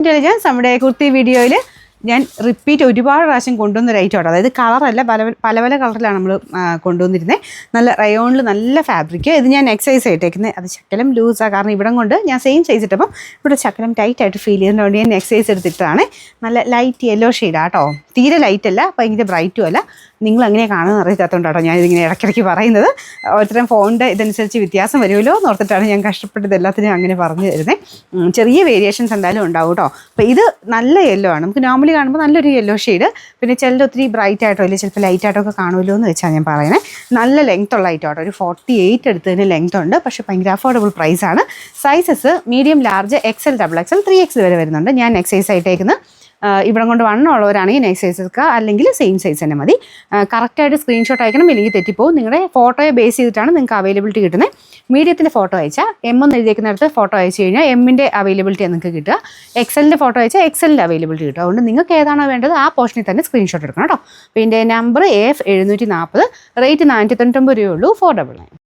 Intelligence നമ്മുടെ കുർത്തി വീഡിയോയിൽ ഞാൻ റിപ്പീറ്റ് ഒരുപാട് പ്രാവശ്യം കൊണ്ടുവന്നൊരു ഐറ്റം ആണ്. അതായത് കളറല്ല, പല പല കളറിലാണ് നമ്മൾ കൊണ്ടുവന്നിരുന്നത്. നല്ല റയോണിൽ നല്ല ഫാബ്രിക്. ഇത് ഞാൻ എക്സസൈസ് ആയിട്ടേക്കുന്നത്. അത് ശക്കലം ലൂസാണ്, കാരണം ഇവിടം കൊണ്ട് ഞാൻ സെയിം സൈസ് ഇട്ടപ്പം ഇവിടെ ശക്കലം ടൈറ്റ് ആയിട്ട് ഫീൽ ചെയ്യുന്നതുകൊണ്ട് ഞാൻ എക്സസൈസ് എടുത്തിട്ടാണ്. നല്ല ലൈറ്റ് യെല്ലോ ഷെയ്ഡാണ് കേട്ടോ, തീരെ ലൈറ്റ് അല്ല, ഭയങ്കര ബ്രൈറ്റും അല്ല. നിങ്ങൾ അങ്ങനെ കാണുമെന്ന് അറിയാത്തതുകൊണ്ട് കേട്ടോ ഞാനിതിങ്ങനെ ഇടയ്ക്കിടയ്ക്ക് പറയുന്നത്. ഓരോരുത്തരും ഫോണിൻ്റെ ഇതനുസരിച്ച് വ്യത്യാസം വരുമല്ലോ എന്ന് ഓർത്തിട്ടാണ് ഞാൻ കഷ്ടപ്പെട്ടത് എല്ലാത്തിനും അങ്ങനെ പറഞ്ഞു തരുന്നത്. ചെറിയ വേരിയേഷൻസ് എന്തായാലും ഉണ്ടാവും കേട്ടോ. അപ്പോൾ ഇത് നല്ല യെല്ലോ ആണ്, നമുക്ക് നോർമലി കാണുമ്പോൾ നല്ലൊരു യെല്ലോ ഷെയ്ഡ്. പിന്നെ ചിലത് ഒത്തിരി ബ്രൈറ്റ് ആയിട്ടോ അല്ലെങ്കിൽ ചിലപ്പോൾ ലൈറ്റ് ആയിട്ടോ ഒക്കെ കാണുമല്ലോ എന്ന് വെച്ചാൽ ഞാൻ പറയുന്നത്. നല്ല ലെങ്ത് ഉള്ള ഐറ്റം കേട്ടോ, ഒരു 48 എടുത്തതിന് ലെങ്ത് ഉണ്ട്. പക്ഷേ ഭയങ്കര അഫോർഡബിൾ പ്രൈസാണ്. Sizes medium, large, XL, XXL, 3X വരെ വരുന്നുണ്ട്. ഞാൻ എക്സൈസ് ആയിട്ടേക്കുന്നത് ഇവിടെ കൊണ്ട് വണ്ണമുള്ളവരാണെങ്കിൽ നെക്സ്റ്റ് സൈസ് എടുക്കുക, അല്ലെങ്കിൽ സെയിം സൈസ് തന്നെ മതി. കറക്റ്റായിട്ട് സ്ക്രീൻഷോട്ട് അയക്കണം, ഇല്ലെങ്കിൽ തെറ്റിപ്പോവും. നിങ്ങളുടെ ഫോട്ടോയെ ബേസ് ചെയ്തിട്ടാണ് നിങ്ങൾക്ക് അവൈലബിലിറ്റി കിട്ടുന്നത്. മീഡിയത്തിൻ്റെ ഫോട്ടോ അയച്ചാൽ M എന്ന് എഴുതിയേക്കുന്നിടത്ത് ഫോട്ടോ അയച്ചു കഴിഞ്ഞാൽ M-ൻ്റെ അവൈലബിലിറ്റി നിങ്ങൾക്ക് കിട്ടുക. XL-ൻ്റെ ഫോട്ടോ അയച്ചാൽ XL-ൻ്റെ അവൈലബിലിറ്റി കിട്ടുക. അതുകൊണ്ട് നിങ്ങൾക്ക് ഏതാണോ വേണ്ടത് ആ പോർഷനിൽ തന്നെ സ്ക്രീൻഷോട്ട് എടുക്കണം കേട്ടോ. അപ്പോൾ ഇതിൻ്റെ നമ്പർ AF 740, റേറ്റ് 499 രൂപയുള്ളൂ, 499.